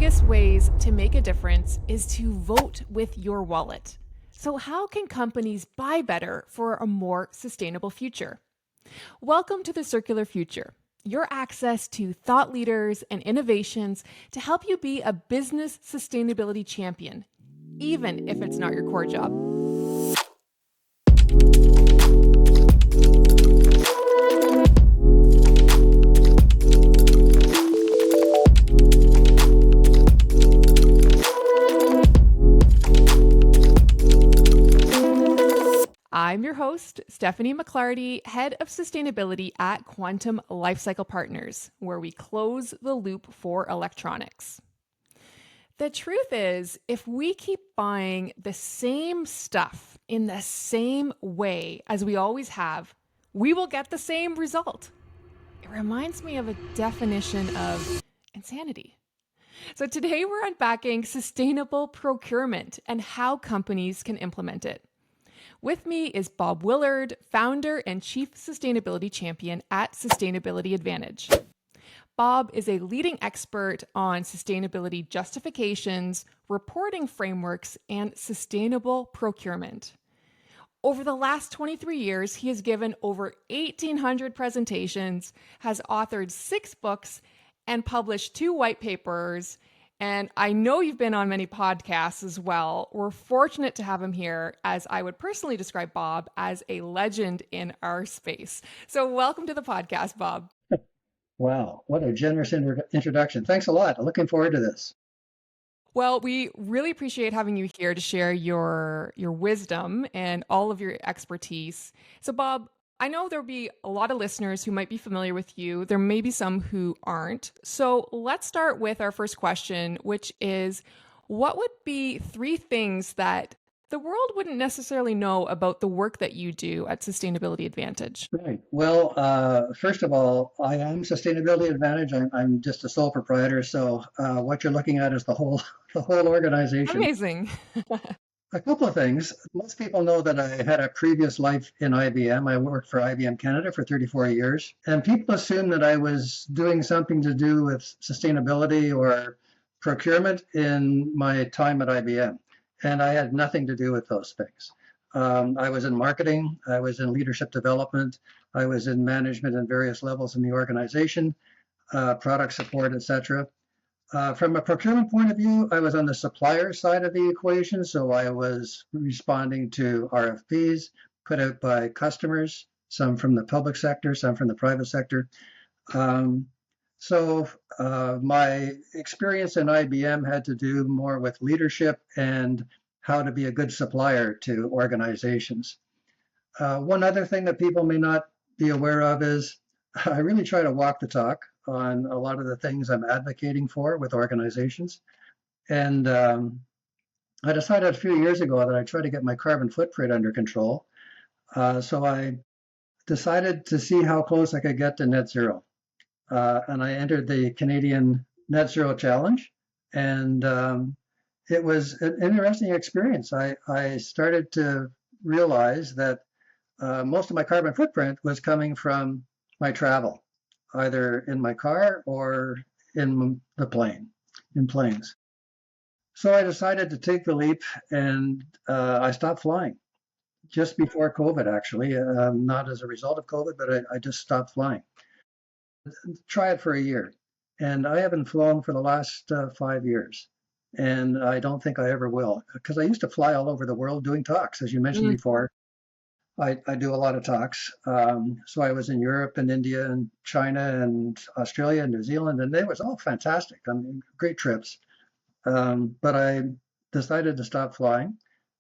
easiest ways to make a difference is to vote with your wallet. So, how can companies buy better for a more sustainable future? Welcome to the Circular Future, your access to thought leaders and innovations to help you be a business sustainability champion, even if it's not your core job. I'm your host, Stephanie McLarty, Head of Sustainability at Quantum Lifecycle Partners, where we close the loop for electronics. The truth is, if we keep buying the same stuff in the same way as we always have, we will get the same result. It reminds me of a definition of insanity. So today we're unpacking sustainable procurement and how companies can implement it. With me is Bob Willard, founder and chief sustainability champion at Sustainability Advantage. Bob is a leading expert on sustainability justifications, reporting frameworks, and sustainable procurement. Over the last 23 years, he has given over 1,800 presentations, has authored 6 books, and published 2 white papers. And I know you've been on many podcasts as well. We're fortunate to have him here, as I would personally describe Bob as a legend in our space. So welcome to the podcast, Bob. Wow, what a generous introduction. Thanks a lot. I'm looking forward to this. Well, we really appreciate having you here to share your wisdom and all of your expertise. So Bob, I know there'll be a lot of listeners who might be familiar with you. There may be some who aren't. So let's start with our first question, which is, what would be 3 things that the world wouldn't necessarily know about the work that you do at Sustainability Advantage? Right. Well, first of all, I am Sustainability Advantage. I'm just a sole proprietor. So what you're looking at is the whole organization. Amazing. A couple of things. Most people know that I had a previous life in IBM. I worked for IBM Canada for 34 years. And people assume that I was doing something to do with sustainability or procurement in my time at IBM. And I had nothing to do with those things. I was in marketing. I was in leadership development. I was in management at various levels in the organization, product support, etc. From a procurement point of view, I was on the supplier side of the equation, so I was responding to RFPs put out by customers, some from the public sector, some from the private sector. So my experience in IBM had to do more with leadership and how to be a good supplier to organizations. One other thing that people may not be aware of is I really try to walk the talk on a lot of the things I'm advocating for with organizations. And I decided a few years ago that I'd try to get my carbon footprint under control. So I decided to see how close I could get to net zero. And I entered the Canadian Net Zero Challenge. And it was an interesting experience. I started to realize that most of my carbon footprint was coming from my travel, either in my car or in the planes. So I decided to take the leap, and I stopped flying just before COVID, actually, not as a result of COVID, but I just stopped flying. Try it for a year. And I haven't flown for the last 5 years. And I don't think I ever will, because I used to fly all over the world doing talks, as you mentioned before. I do a lot of talks. So I was in Europe and India and China and Australia and New Zealand, and they was all fantastic. I mean, great trips. But I decided to stop flying.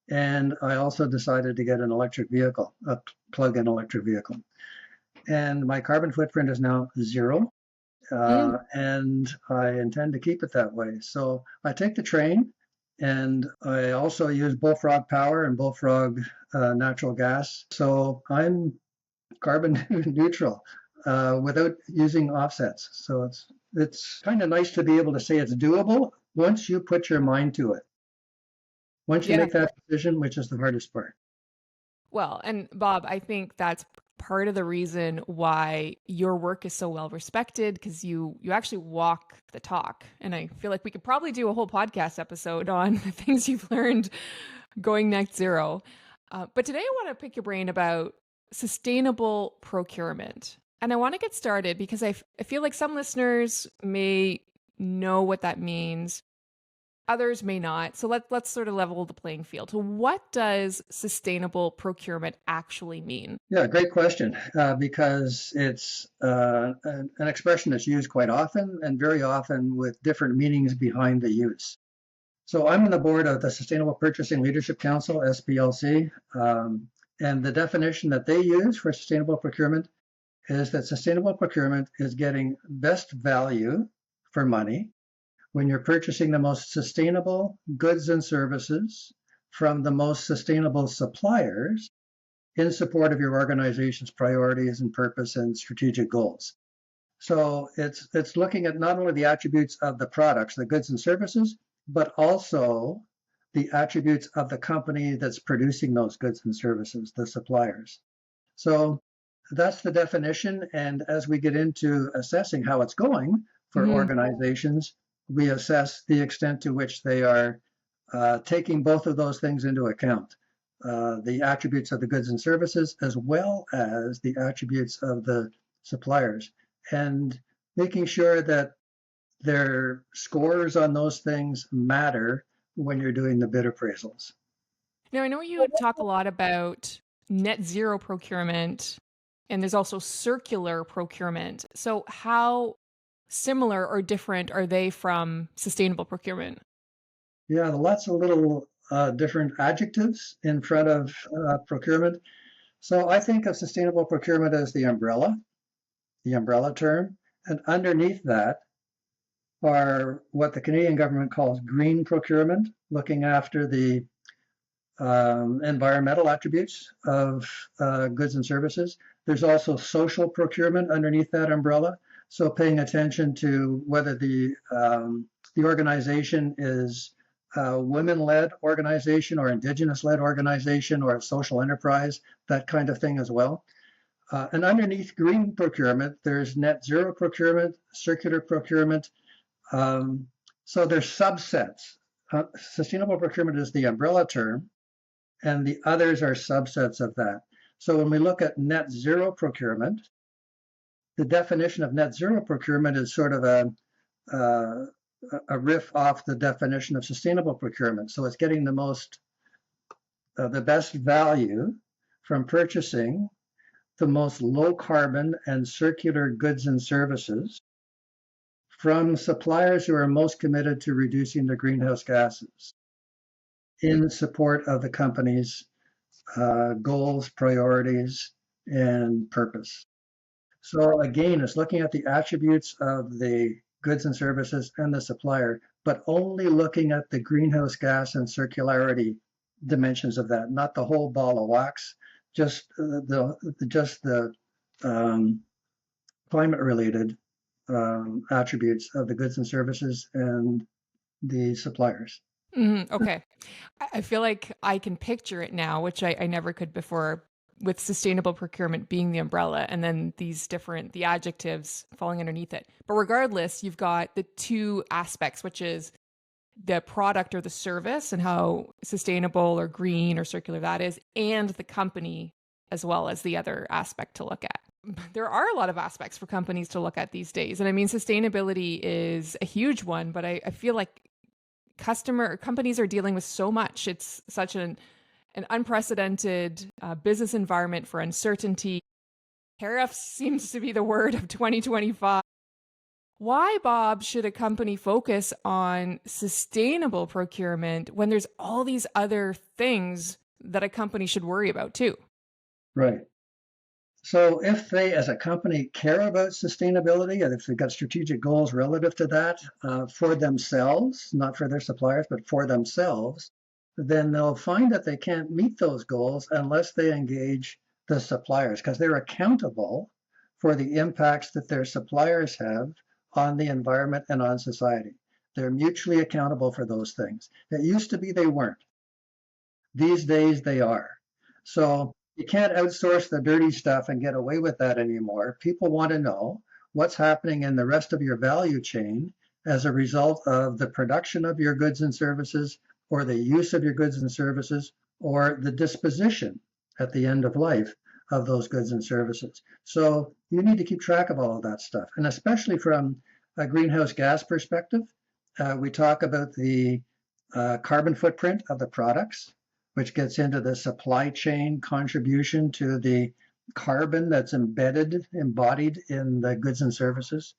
And I also decided to get an electric vehicle, a plug-in electric vehicle. And my carbon footprint is now 0. And I intend to keep it that way. So I take the train, and I also use bullfrog power and bullfrog natural gas. So I'm carbon neutral without using offsets. So it's kind of nice to be able to say it's doable once you put your mind to it. Once you make that decision, which is the hardest part. Well, and Bob, I think that's part of the reason why your work is so well respected, because you actually walk the talk. And I feel like we could probably do a whole podcast episode on the things you've learned going net zero. But today I want to pick your brain about sustainable procurement. And I want to get started because I feel like some listeners may know what that means. Others may not. So let's sort of level the playing field. So what does sustainable procurement actually mean? Yeah, great question, because it's an expression that's used quite often and very often with different meanings behind the use. So I'm on the board of the Sustainable Purchasing Leadership Council, SPLC, and the definition that they use for sustainable procurement is that sustainable procurement is getting best value for money when you're purchasing the most sustainable goods and services from the most sustainable suppliers in support of your organization's priorities and purpose and strategic goals. So it's looking at not only the attributes of the products, the goods and services, but also the attributes of the company that's producing those goods and services, the suppliers. So that's the definition. And as we get into assessing how it's going for organizations, we assess the extent to which they are taking both of those things into account. The attributes of the goods and services, as well as the attributes of the suppliers, and making sure that their scores on those things matter when you're doing the bid appraisals. Now, I know you talk a lot about net zero procurement, and there's also circular procurement. So how similar or different are they from sustainable procurement? Yeah, lots of little different adjectives in front of procurement. So I think of sustainable procurement as the umbrella term, and underneath that are what the Canadian government calls green procurement, looking after the environmental attributes of goods and services. There's also social procurement underneath that umbrella, so paying attention to whether the organization is a women-led organization or Indigenous-led organization or a social enterprise, that kind of thing as well. And underneath green procurement, there's net zero procurement, circular procurement. So there's subsets. Sustainable procurement is the umbrella term, and the others are subsets of that. So when we look at net zero procurement, the definition of net zero procurement is sort of a riff off the definition of sustainable procurement. So it's getting the best value from purchasing the most low carbon and circular goods and services from suppliers who are most committed to reducing their greenhouse gases in support of the company's goals, priorities, and purpose. So again, it's looking at the attributes of the goods and services and the supplier, but only looking at the greenhouse gas and circularity dimensions of that, not the whole ball of wax, just the climate-related attributes of the goods and services and the suppliers. Okay. I feel like I can picture it now, which I never could before, with sustainable procurement being the umbrella and then the adjectives falling underneath it. But regardless, you've got the two aspects, which is the product or the service and how sustainable or green or circular that is, and the company as well as the other aspect to look at. There are a lot of aspects for companies to look at these days. And I mean, sustainability is a huge one, but I feel like companies are dealing with so much. It's such an unprecedented business environment for uncertainty. Tariffs seems to be the word of 2025. Why, Bob, should a company focus on sustainable procurement when there's all these other things that a company should worry about too? Right. So if they, as a company, care about sustainability, and if they've got strategic goals relative to that for themselves, not for their suppliers, but for themselves, then they'll find that they can't meet those goals unless they engage the suppliers, because they're accountable for the impacts that their suppliers have on the environment and on society. They're mutually accountable for those things. It used to be they weren't. These days they are. So You can't outsource the dirty stuff and get away with that anymore. People want to know what's happening in the rest of your value chain as a result of the production of your goods and services, or the use of your goods and services, or the disposition at the end of life of those goods and services. So you need to keep track of all of that stuff. And especially from a greenhouse gas perspective, we talk about the carbon footprint of the products, which gets into the supply chain contribution to the carbon that's embodied in the goods and services,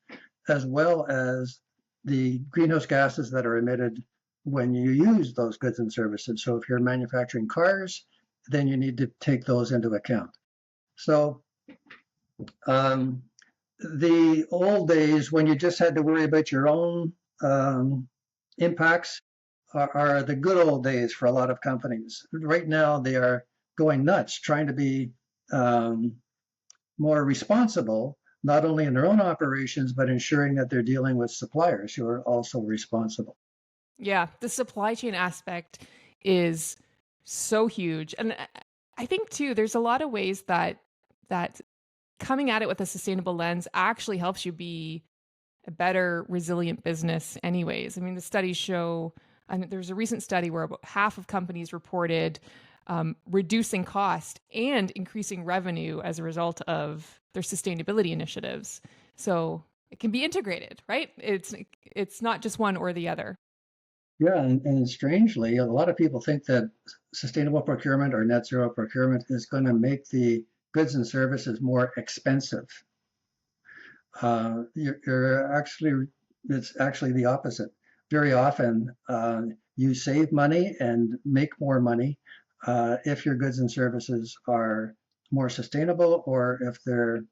as well as the greenhouse gases that are emitted when you use those goods and services. So if you're manufacturing cars, then you need to take those into account. So the old days, when you just had to worry about your own impacts, are the good old days for a lot of companies. Right now, they are going nuts trying to be more responsible, not only in their own operations, but ensuring that they're dealing with suppliers who are also responsible. Yeah, the supply chain aspect is so huge. And I think too, there's a lot of ways that coming at it with a sustainable lens actually helps you be a better, resilient business anyways. I mean, the studies show, and there's a recent study where about half of companies reported reducing cost and increasing revenue as a result of their sustainability initiatives. So it can be integrated, right? It's not just one or the other. Yeah, and strangely, a lot of people think that sustainable procurement or net zero procurement is going to make the goods and services more expensive. It's actually the opposite. Very often, you save money and make more money if your goods and services are more sustainable, or if they're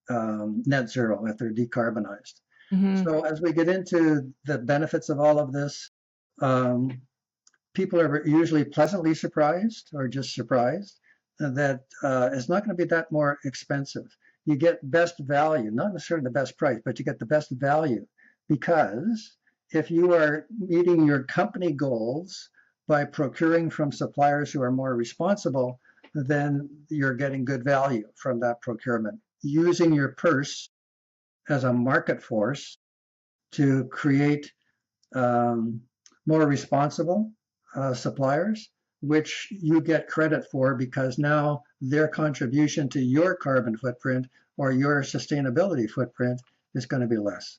net zero, if they're decarbonized. Mm-hmm. So as we get into the benefits of all of this, people are usually pleasantly surprised, or just surprised, that it's not going to be that more expensive. You get best value, not necessarily the best price, but you get the best value, because if you are meeting your company goals by procuring from suppliers who are more responsible, then you're getting good value from that procurement. Using your purse as a market force to create more responsible suppliers, which you get credit for, because now their contribution to your carbon footprint or your sustainability footprint is going to be less.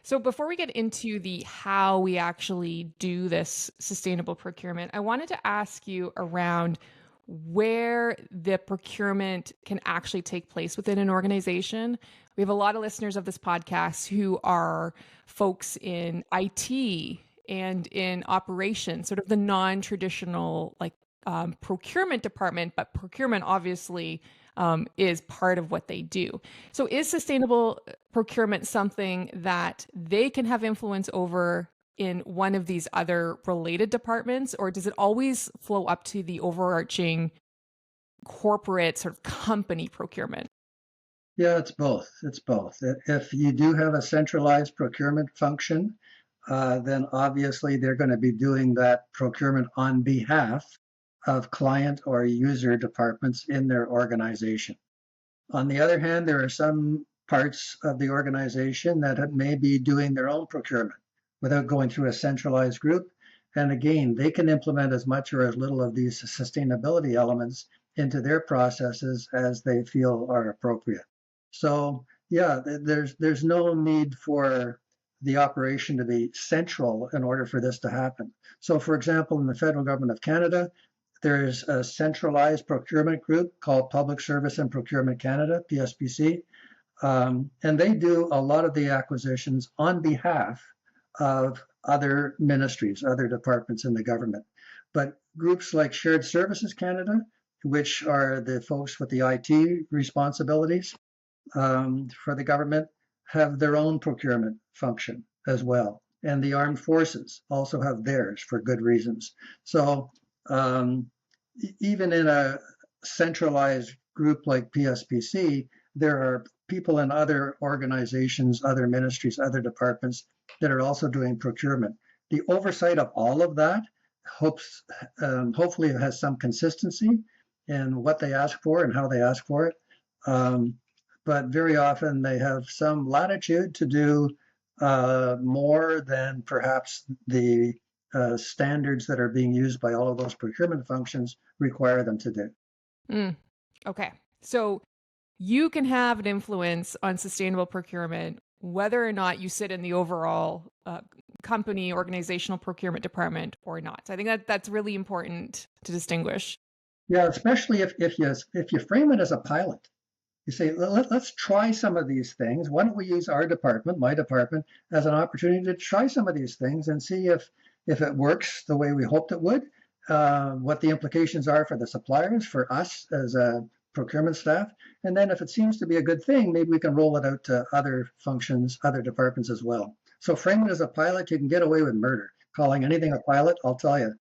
So before we get into the how we actually do this sustainable procurement, I wanted to ask you around where the procurement can actually take place within an organization. We have a lot of listeners of this podcast who are folks in IT and in operations, sort of the non-traditional procurement department, but procurement obviously is part of what they do. So is sustainable procurement something that they can have influence over in one of these other related departments, or does it always flow up to the overarching corporate sort of company procurement? Yeah, it's both. It's both. If you do have a centralized procurement function, then obviously they're going to be doing that procurement on behalf of client or user departments in their organization. On the other hand, there are some parts of the organization that may be doing their own procurement without going through a centralized group. And again, they can implement as much or as little of these sustainability elements into their processes as they feel are appropriate. So yeah, there's no need for the operation to be central in order for this to happen. So for example, in the federal government of Canada, there's a centralized procurement group called Public Service and Procurement Canada, PSPC, and they do a lot of the acquisitions on behalf of other ministries, other departments in the government. But groups like Shared Services Canada, which are the folks with the IT responsibilities for the government, have their own procurement function as well. And the armed forces also have theirs for good reasons. So even in a centralized group like PSPC, there are people in other organizations, other ministries, other departments that are also doing procurement. The oversight of all of that hopefully has some consistency, in what they ask for and how they ask for it. Um, but very often they have some latitude to do more than perhaps the standards that are being used by all of those procurement functions require them to do. Okay. So you can have an influence on sustainable procurement whether or not you sit in the overall company organizational procurement department or not. So I think that that's really important to distinguish. Yeah, especially if you frame it as a pilot. You say, let's try some of these things. Why don't we use our department, my department, as an opportunity to try some of these things and see if it works the way we hoped it would, what the implications are for the suppliers, for us as a procurement staff. And then if it seems to be a good thing, maybe we can roll it out to other functions, other departments as well. So frame it as a pilot, you can get away with murder. Calling anything a pilot, I'll tell you.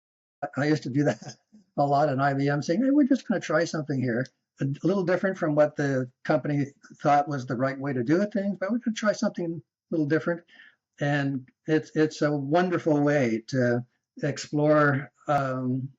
I used to do that a lot in IBM, saying, hey, we're just going to try something here. A little different from what the company thought was the right way to do it, things, but we're going to try something a little different. And it's a wonderful way to explore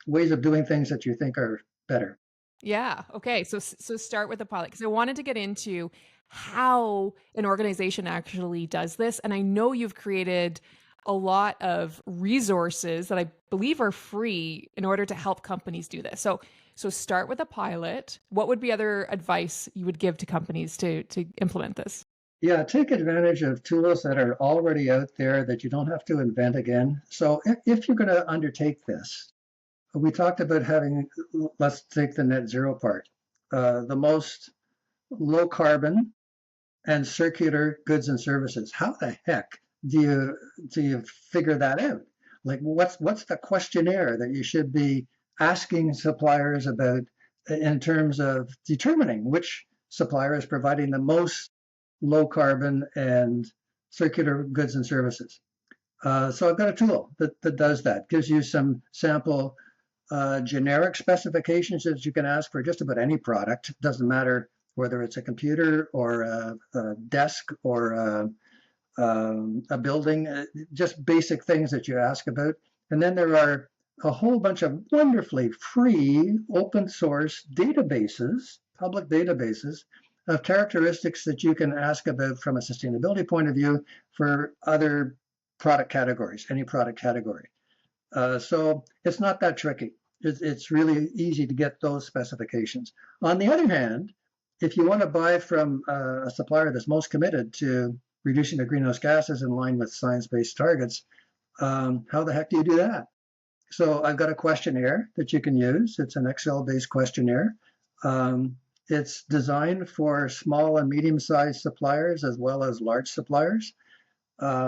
ways of doing things that you think are better. Yeah. Okay. So start with the pilot because I wanted to get into how an organization actually does this, and I know you've created a lot of resources that I believe are free in order to help companies do this. So start with a pilot. What would be other advice you would give to companies to implement this? Yeah, take advantage of tools that are already out there that you don't have to invent again. So if you're going to undertake this, we talked about having, let's take the net zero part, the most low carbon and circular goods and services. How the heck do you figure that out? Like what's the questionnaire that you should be asking suppliers about in terms of determining which supplier is providing the most low carbon and circular goods and services? So I've got a tool that does that, gives you some sample generic specifications that you can ask for just about any product. It doesn't matter whether it's a computer or a desk or a building, just basic things that you ask about. And then there are a whole bunch of wonderfully free open source databases, public databases of characteristics that you can ask about from a sustainability point of view for other product categories, any product category. So it's not that tricky. It's really easy to get those specifications. On the other hand, if you want to buy from a supplier that's most committed to reducing the greenhouse gases in line with science-based targets, how the heck do you do that? So I've got a questionnaire that you can use. It's an Excel-based questionnaire. It's designed for small and medium-sized suppliers as well as large suppliers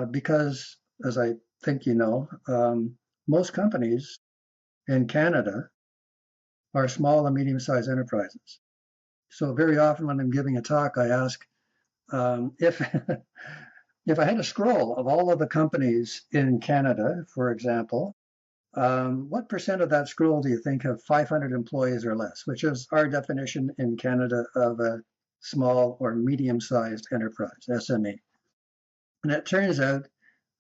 because, as I think you know, most companies in Canada are small and medium-sized enterprises. So very often when I'm giving a talk, I ask if if I had a scroll of all of the companies in Canada, for example, what percent of that scroll do you think have 500 employees or less, which is our definition in Canada of a small or medium-sized enterprise, SME? And it turns out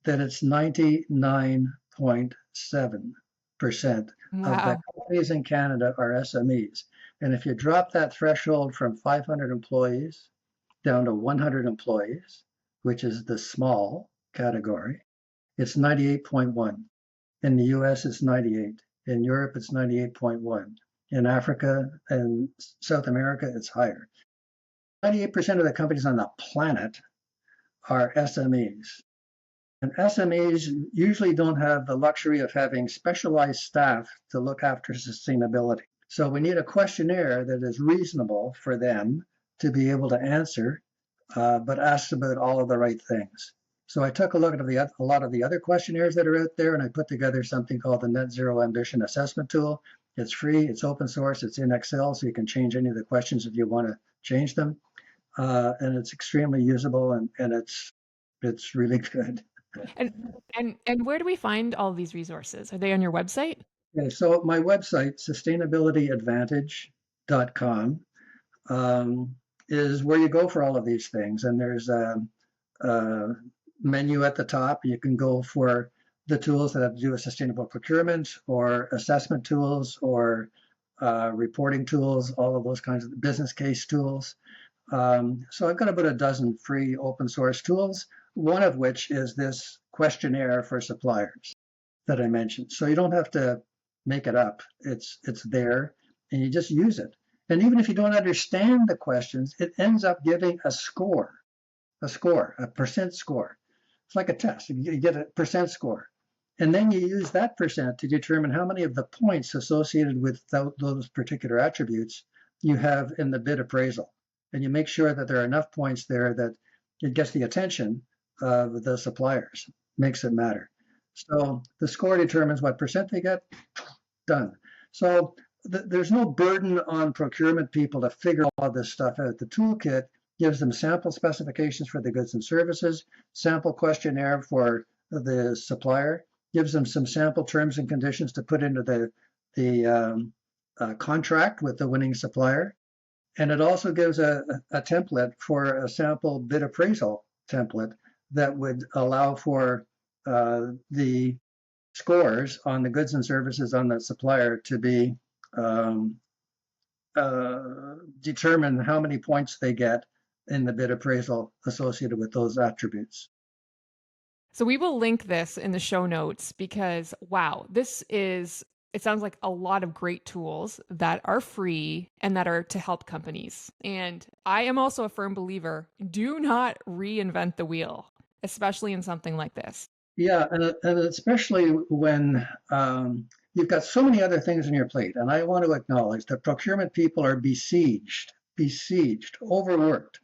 that it's 99.7% of the Wow. companies in Canada are SMEs. And if you drop that threshold from 500 employees down to 100 employees, which is the small category, it's 98.1. In the US, it's 98. In Europe, it's 98.1. In Africa and South America, it's higher. 98% of the companies on the planet are SMEs. And SMEs usually don't have the luxury of having specialized staff to look after sustainability. So we need a questionnaire that is reasonable for them to be able to answer, but asks about all of the right things. So I took a look at a lot of the other questionnaires that are out there, and I put together something called the Net Zero Ambition Assessment Tool. It's free, it's open source, it's in Excel, so you can change any of the questions if you want to change them. And it's extremely usable, and it's really good. And where do we find all these resources? Are they on your website? Okay, so my website, sustainabilityadvantage.com, is where you go for all of these things. And there's a menu at the top. You can go for the tools that have to do with sustainable procurement or assessment tools or reporting tools, all of those kinds of business case tools. So I've got about a dozen free open source tools, one of which is this questionnaire for suppliers that I mentioned. So you don't have to make it up. It's there, and you just use it. And even if you don't understand the questions, it ends up giving a score, a percent score. It's like a test. You get a percent score. And then you use that percent to determine how many of the points associated with those particular attributes you have in the bid appraisal. And you make sure that there are enough points there that it gets the attention of the suppliers, makes it matter. So the score determines what percent they get, done. So there's no burden on procurement people to figure all of this stuff out. The toolkit gives them sample specifications for the goods and services, sample questionnaire for the supplier, gives them some sample terms and conditions to put into the contract with the winning supplier. And it also gives a template for a sample bid appraisal template that would allow for the scores on the goods and services on the supplier to be determine how many points they get in the bid appraisal associated with those attributes. So we will link this in the show notes because, wow, it sounds like a lot of great tools that are free and that are to help companies. And I am also a firm believer, do not reinvent the wheel, especially in something like this. Yeah, and especially when you've got so many other things on your plate. And I want to acknowledge that procurement people are besieged, overworked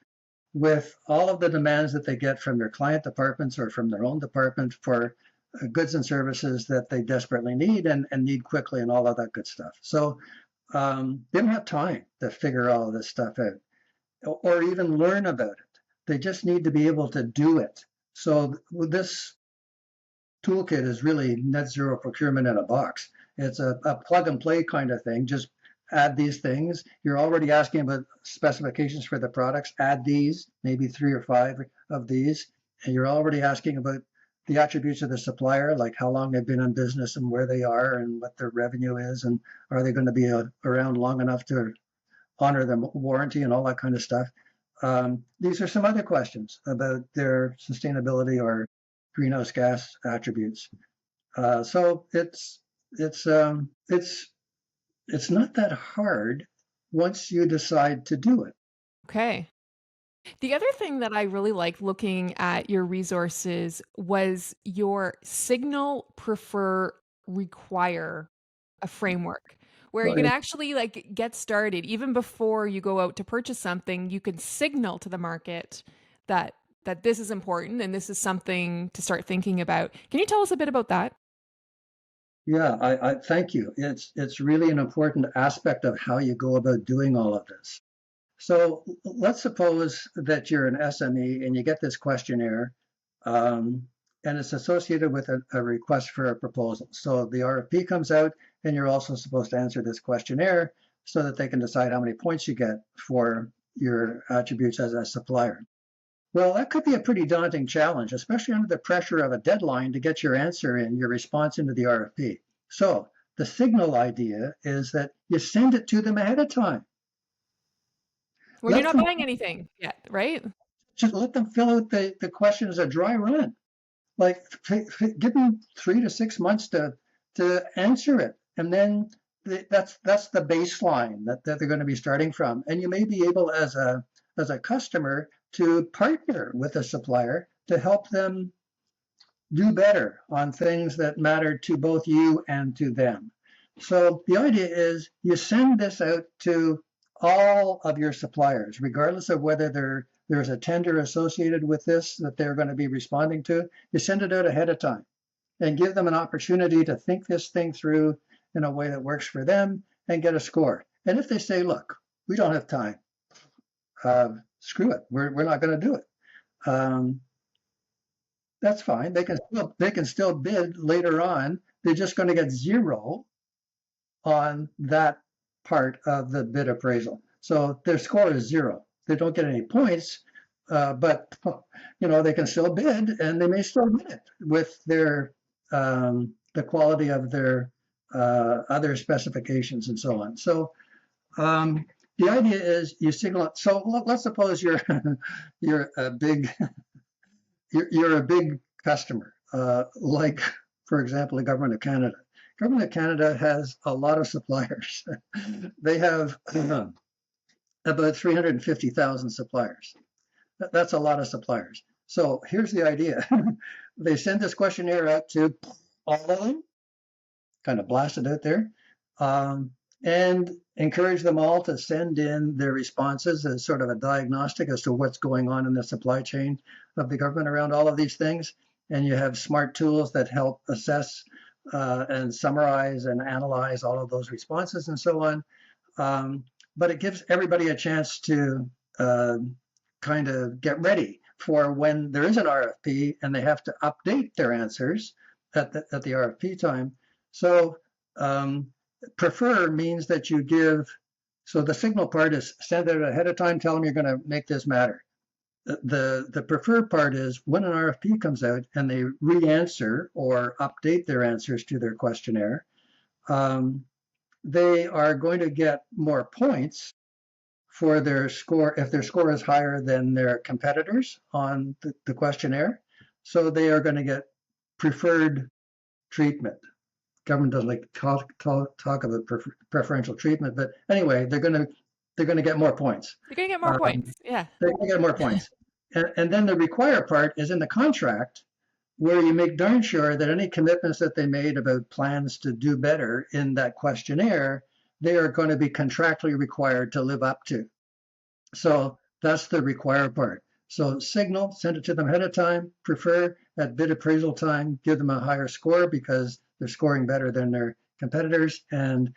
with all of the demands that they get from their client departments or from their own department for goods and services that they desperately need and need quickly and all of that good stuff. So they don't have time to figure all of this stuff out or even learn about it. They just need to be able to do it. So this toolkit is really net zero procurement in a box. It's a plug and play kind of thing. Just add these things. You're already asking about specifications for the products. Add these, maybe 3 or 5 of these. And you're already asking about the attributes of the supplier, like how long they've been in business and where they are and what their revenue is. And are they going to be around long enough to honor the warranty and all that kind of stuff. These are some other questions about their sustainability or greenhouse gas attributes. So it's not that hard once you decide to do it. Okay. The other thing that I really liked looking at your resources was your signal, prefer, require a framework where you can actually like get started even before you go out to purchase something. You can signal to the market that this is important and this is something to start thinking about. Can you tell us a bit about that? Yeah, I thank you. It's really an important aspect of how you go about doing all of this. So let's suppose that you're an SME and you get this questionnaire, and it's associated with a request for a proposal. So the RFP comes out, and you're also supposed to answer this questionnaire so that they can decide how many points you get for your attributes as a supplier. Well, that could be a pretty daunting challenge, especially under the pressure of a deadline to get your answer in, your response into the RFP. So the signal idea is that you send it to them ahead of time. When you're not buying anything yet, right? Just let them fill out the question as a dry run. Like give them 3 to 6 months to answer it. And then that's the baseline that they're going to be starting from. And you may be able as a customer to partner with a supplier to help them do better on things that matter to both you and to them. So the idea is you send this out to all of your suppliers, regardless of whether there's a tender associated with this that they're going to be responding to. You send it out ahead of time and give them an opportunity to think this thing through in a way that works for them and get a score. And if they say, look, we don't have time, screw it, we're not going to do it. That's fine. They can still bid later on. They're just going to get 0 on that part of the bid appraisal. So their score is 0. They don't get any points, but they can still bid, and they may still win it with their the quality of their other specifications, and so on. So the idea is you signal it. So let's suppose you're you're a big you're a big customer, like, for example, the Government of Canada. Government of Canada has a lot of suppliers. They have about 350,000 suppliers. That's a lot of suppliers. So here's the idea. They send this questionnaire out to all of them, kind of blast it out there, and encourage them all to send in their responses as sort of a diagnostic as to what's going on in the supply chain of the government around all of these things. And you have smart tools that help assess and summarize and analyze all of those responses and so on. But it gives everybody a chance to kind of get ready for when there is an RFP and they have to update their answers at the RFP time. So prefer means that you give, so the signal part is send it ahead of time, tell them you're going to make this matter. The prefer part is when an RFP comes out and they re-answer or update their answers to their questionnaire, they are going to get more points for their score if their score is higher than their competitors on the questionnaire. So they are going to get preferred treatment. Government doesn't like to talk about preferential treatment, but anyway, they're going to get more points. They're going to get more points. Yeah. They're going to get more points. And then the require part is in the contract, where you make darn sure that any commitments that they made about plans to do better in that questionnaire, they are going to be contractually required to live up to. So that's the require part. So signal, send it to them ahead of time, prefer at bid appraisal time, give them a higher score because they're scoring better than their competitors, and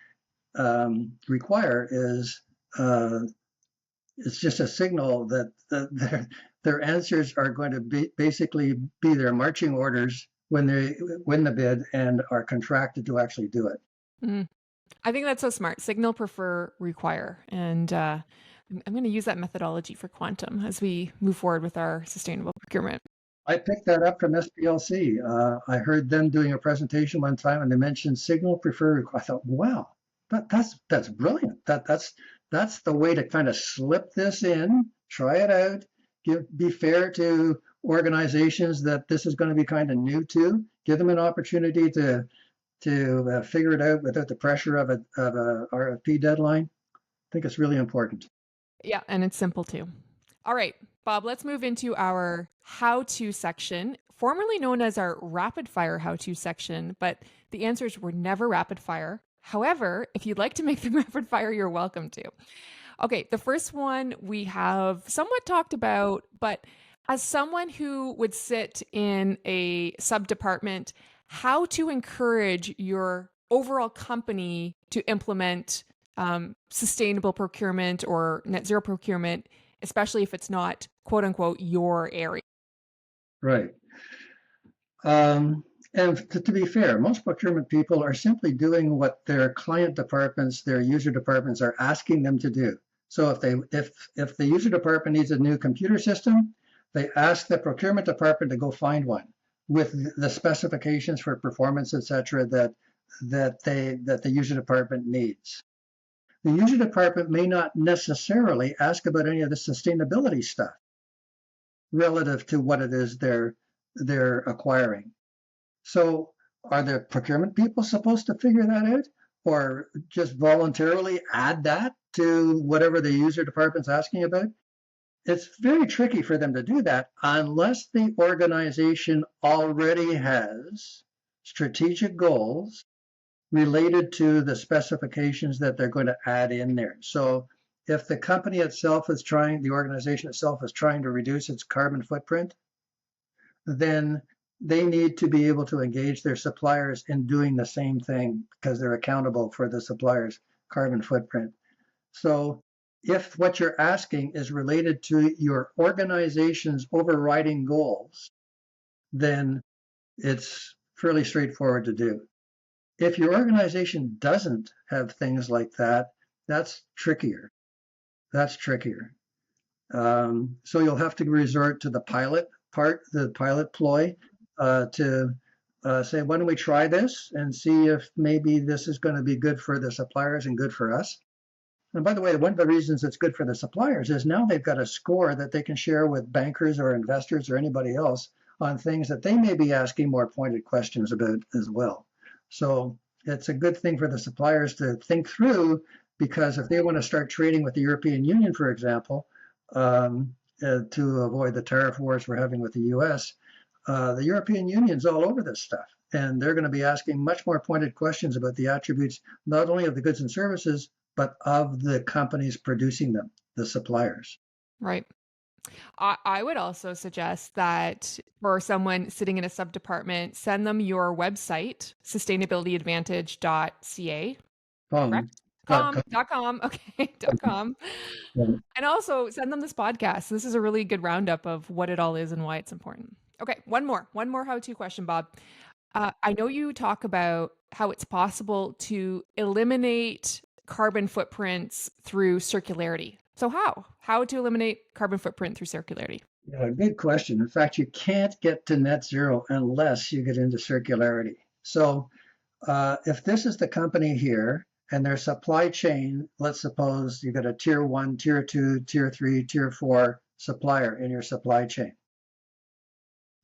require is it's just a signal that their answers are going to basically be their marching orders when they win the bid and are contracted to actually do it. I think that's so smart. Signal, prefer, require. And I'm going to use that methodology for Quantum as we move forward with our sustainable procurement. I picked that up from SPLC. I heard them doing a presentation one time and they mentioned signal, prefer, require. I thought, wow, that's brilliant. That's the way to kind of slip this in, try it out, be fair to organizations that this is going to be kind of new to, give them an opportunity to figure it out without the pressure of a RFP deadline. I think it's really important. Yeah, and it's simple too. All right, Bob, let's move into our how-to section, formerly known as our rapid-fire how-to section, but the answers were never rapid-fire. However, if you'd like to make them rapid-fire, you're welcome to. Okay, the first one we have somewhat talked about, but as someone who would sit in a sub-department, how to encourage your overall company to implement sustainable procurement or net zero procurement, especially if it's not, quote unquote, your area. Right. And to be fair, most procurement people are simply doing what their client departments, their user departments are asking them to do. So if the user department needs a new computer system, they ask the procurement department to go find one with the specifications for performance, et cetera, that the user department needs. The user department may not necessarily ask about any of the sustainability stuff relative to what it is they're acquiring. So are the procurement people supposed to figure that out, or just voluntarily add that to whatever the user department's asking about? It's very tricky for them to do that unless the organization already has strategic goals related to the specifications that they're going to add in there. So if the company itself is the organization itself is trying to reduce its carbon footprint, then they need to be able to engage their suppliers in doing the same thing because they're accountable for the supplier's carbon footprint. So if what you're asking is related to your organization's overriding goals, then it's fairly straightforward to do. If your organization doesn't have things like that, that's trickier. That's trickier. So you'll have to resort to the pilot part, the pilot ploy, to say, why don't we try this and see if maybe this is going to be good for the suppliers and good for us? And by the way, one of the reasons it's good for the suppliers is now they've got a score that they can share with bankers or investors or anybody else on things that they may be asking more pointed questions about as well. So it's a good thing for the suppliers to think through, because if they want to start trading with the European Union, for example, to avoid the tariff wars we're having with the US, the European Union's all over this stuff. And they're going to be asking much more pointed questions about the attributes, not only of the goods and services, but of the companies producing them, the suppliers. Right. I would also suggest that for someone sitting in a sub-department, send them your website, sustainabilityadvantage.ca. Correct? .com. Okay, .com. And also send them this podcast. This is a really good roundup of what it all is and why it's important. Okay, one more how-to question, Bob. I know you talk about how it's possible to eliminate carbon footprints through circularity. So how to eliminate carbon footprint through circularity? Yeah, good question. In fact, you can't get to net zero unless you get into circularity. So if this is the company here and their supply chain, let's suppose you got a tier 1, tier 2, tier 3, tier 4 supplier in your supply chain.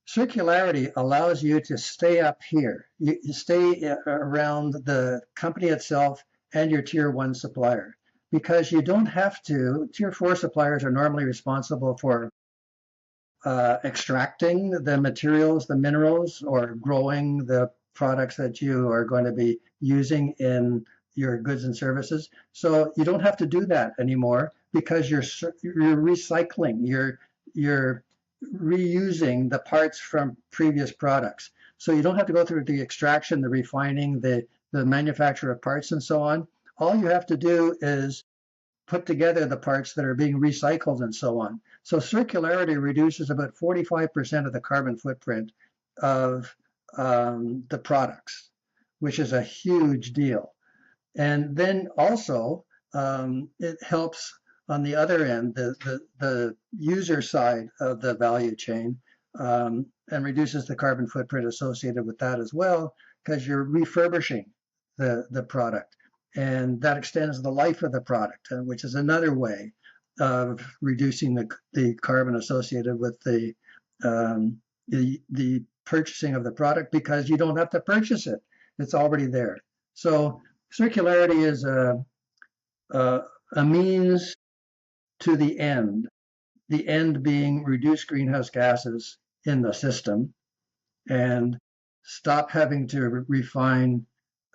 Circularity allows you to stay up here. You stay around the company itself and your tier 1 supplier, because you don't have to. Tier 4 suppliers are normally responsible for extracting the materials, the minerals, or growing the products that you are going to be using in your goods and services. So you don't have to do that anymore, because you're recycling, you're reusing the parts from previous products. So you don't have to go through the extraction, the refining, the manufacture of parts and so on. All you have to do is put together the parts that are being recycled and so on. So circularity reduces about 45% of the carbon footprint of the products, which is a huge deal. And then also it helps on the other end, the user side of the value chain, and reduces the carbon footprint associated with that as well, because you're refurbishing the product. And that extends the life of the product, which is another way of reducing the carbon associated with the purchasing of the product, because you don't have to purchase it. It's already there. So circularity is a means to the end being reduce greenhouse gases in the system and stop having to refine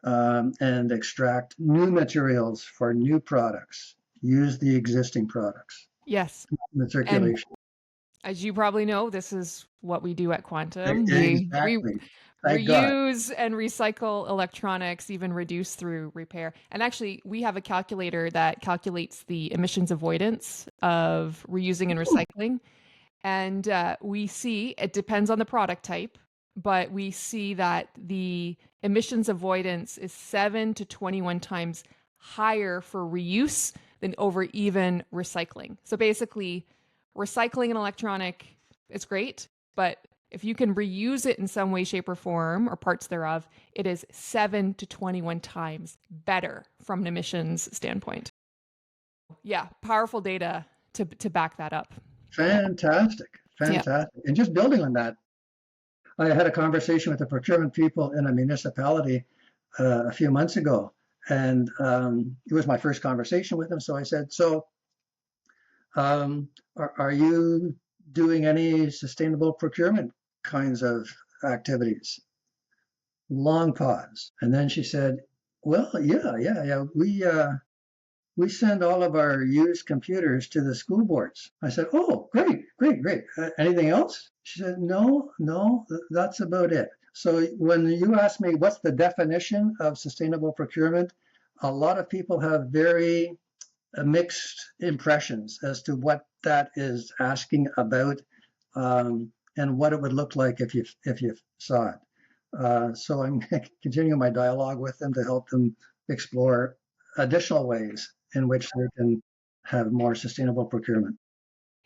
and extract new materials for new products. Use the existing products. Yes. The circulation. And as you probably know, this is what we do at Quantum. Exactly. We reuse and recycle electronics, even reduce through repair. And actually, we have a calculator that calculates the emissions avoidance of reusing and recycling. And we see, it depends on the product type, but we see that the emissions avoidance is 7 to 21 times higher for reuse than over even recycling. So basically, recycling an electronic is great, but if you can reuse it in some way, shape, or form, or parts thereof, it is 7 to 21 times better from an emissions standpoint. Yeah, powerful data to back that up. Fantastic. Yeah. And just building on that, I had a conversation with the procurement people in a municipality a few months ago, and it was my first conversation with them. So I said, so are you doing any sustainable procurement kinds of activities? Long pause. And then she said, well, yeah. We send all of our used computers to the school boards. I said, oh, great. Anything else? She said, no, that's about it. So when you ask me what's the definition of sustainable procurement, a lot of people have very mixed impressions as to what that is asking about, and what it would look like if you saw it. So I'm continuing my dialogue with them to help them explore additional ways in which they can have more sustainable procurement.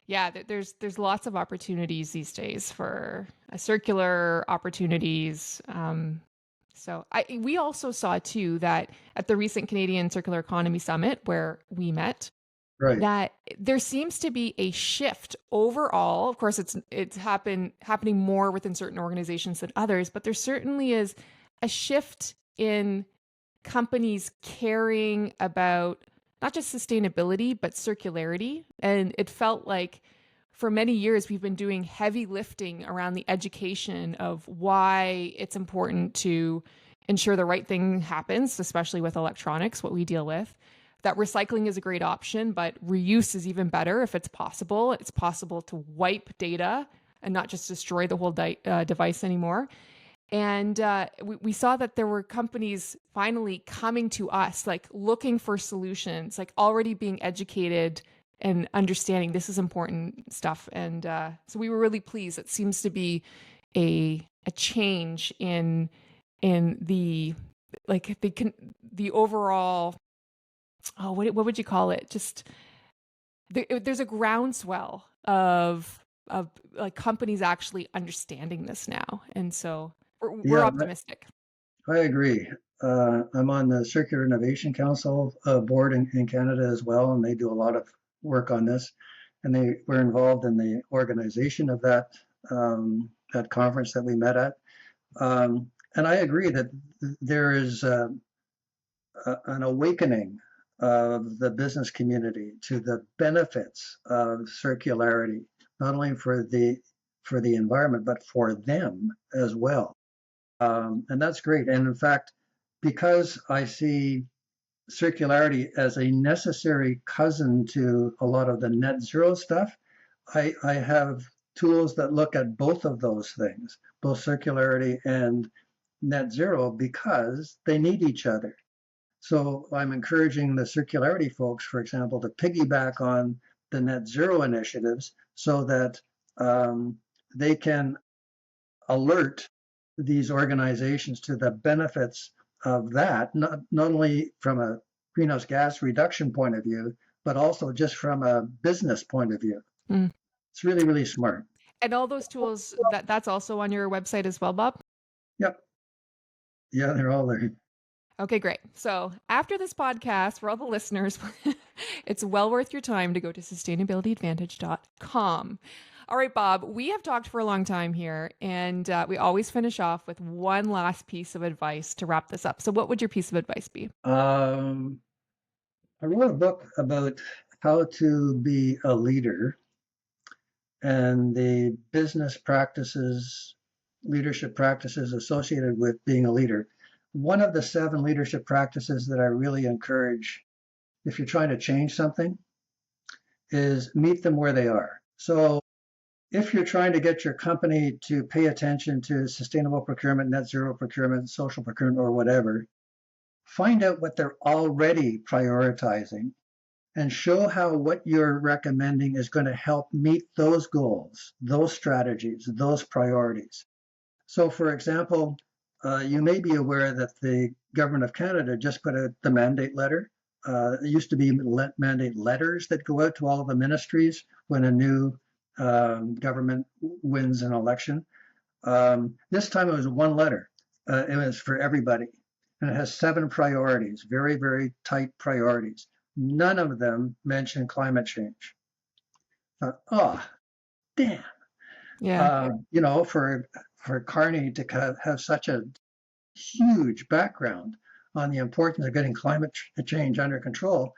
Yeah, there's lots of opportunities these days for circular opportunities. We also saw too that at the recent Canadian Circular Economy Summit where we met, Right. that there seems to be a shift overall. Of course, it's happening more within certain organizations than others, but there certainly is a shift in companies caring about not just sustainability, but circularity. And it felt like for many years, we've been doing heavy lifting around the education of why it's important to ensure the right thing happens, especially with electronics, what we deal with. That recycling is a great option, but reuse is even better if it's possible. It's possible to wipe data and not just destroy the whole device anymore. And we saw that there were companies finally coming to us, like looking for solutions, like already being educated and understanding this is important stuff. And so we were really pleased. It seems to be a change in the like the overall, oh, what would you call it? Just there's a groundswell of like companies actually understanding this now, and so we're Yeah, optimistic. I agree. I'm on the Circular Innovation Council board in Canada as well, and they do a lot of work on this. And they were involved in the organization of that conference that we met at. And I agree that there is an awakening of the business community to the benefits of circularity, not only for the environment, but for them as well. And that's great. And in fact, because I see circularity as a necessary cousin to a lot of the net zero stuff, I have tools that look at both of those things, both circularity and net zero, because they need each other. So I'm encouraging the circularity folks, for example, to piggyback on the net zero initiatives so that they can alert these organizations to the benefits of that, not only from a greenhouse gas reduction point of view, but also just from a business point of view. Mm. It's really, really smart. And all those tools that's also on your website as well, Bob? Yep. Yeah, they're all there. Okay, great. So after this podcast, for all the listeners, it's well worth your time to go to sustainabilityadvantage.com. All right, Bob, we have talked for a long time here, and we always finish off with one last piece of advice to wrap this up. So what would your piece of advice be? I wrote a book about how to be a leader and the business practices, leadership practices associated with being a leader. One of the 7 leadership practices that I really encourage if you're trying to change something is meet them where they are. So if you're trying to get your company to pay attention to sustainable procurement, net zero procurement, social procurement, or whatever, find out what they're already prioritizing and show how what you're recommending is going to help meet those goals, those strategies, those priorities. So, for example, you may be aware that the Government of Canada just put out the mandate letter. It used to be mandate letters that go out to all of the ministries when a new government wins an election. This time it was one letter. It was for everybody. And it has 7 priorities, very, very tight priorities. None of them mention climate change. Oh, damn. Yeah. For Carney to have such a huge background on the importance of getting climate change under control,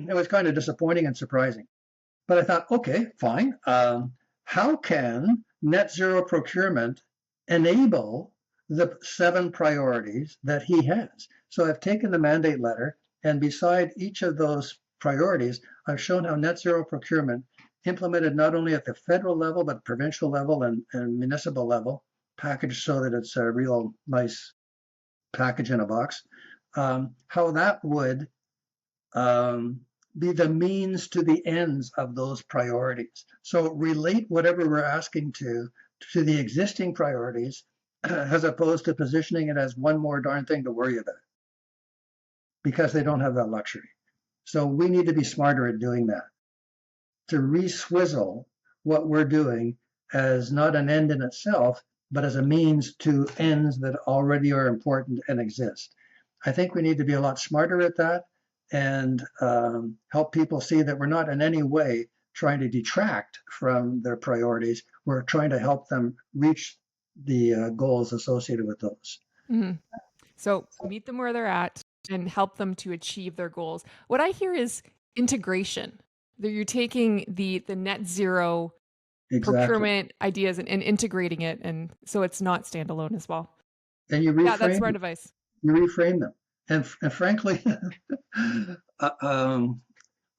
it was kind of disappointing and surprising. But I thought, okay, fine. How can net zero procurement enable the 7 priorities that he has? So I've taken the mandate letter, and beside each of those priorities, I've shown how net zero procurement implemented not only at the federal level, but provincial level and municipal level, packaged so that it's a real nice package in a box, how that would be the means to the ends of those priorities. So relate whatever we're asking to the existing priorities, as opposed to positioning it as one more darn thing to worry about, because they don't have that luxury. So we need to be smarter at doing that, to re-swizzle what we're doing as not an end in itself, but as a means to ends that already are important and exist. I think we need to be a lot smarter at that and help people see that we're not in any way trying to detract from their priorities. We're trying to help them reach the goals associated with those. Mm-hmm. So meet them where they're at and help them to achieve their goals. What I hear is integration. That you're taking the net zero Exactly. procurement ideas and integrating it, and so it's not standalone as well. And you Yeah, that's reframe smart advice. you reframe them. And frankly, a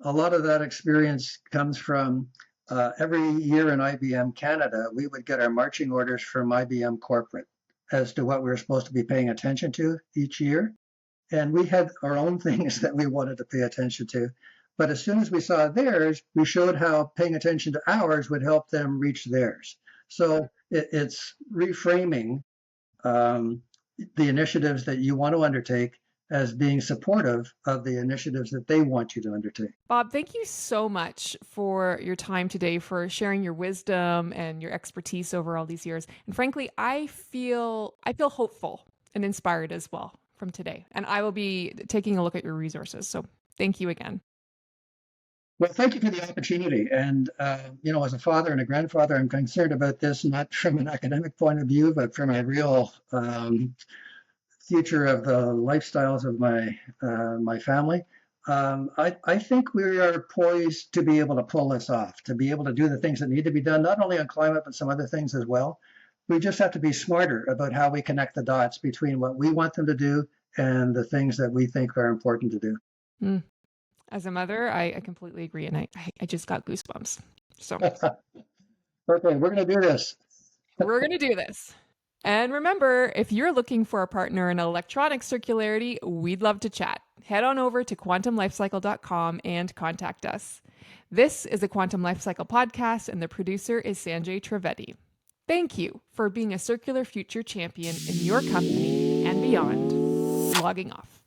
lot of that experience comes from every year in IBM Canada, we would get our marching orders from IBM corporate as to what we were supposed to be paying attention to each year. And we had our own things that we wanted to pay attention to. But as soon as we saw theirs, we showed how paying attention to ours would help them reach theirs. So it's reframing the initiatives that you want to undertake as being supportive of the initiatives that they want you to undertake. Bob, thank you so much for your time today, for sharing your wisdom and your expertise over all these years. And frankly, I feel hopeful and inspired as well from today. And I will be taking a look at your resources. So thank you again. Well, thank you for the opportunity. And, as a father and a grandfather, I'm concerned about this, not from an academic point of view, but from a real future of the lifestyles of my family. I think we are poised to be able to pull this off, to be able to do the things that need to be done, not only on climate, but some other things as well. We just have to be smarter about how we connect the dots between what we want them to do and the things that we think are important to do. Mm. As a mother, I completely agree. And I just got goosebumps. So Okay, we're going to do this. We're going to do this. And remember, if you're looking for a partner in electronic circularity, we'd love to chat. Head on over to quantumlifecycle.com and contact us. This is a Quantum Lifecycle podcast, and the producer is Sanjay Trivedi. Thank you for being a circular future champion in your company and beyond. Logging off.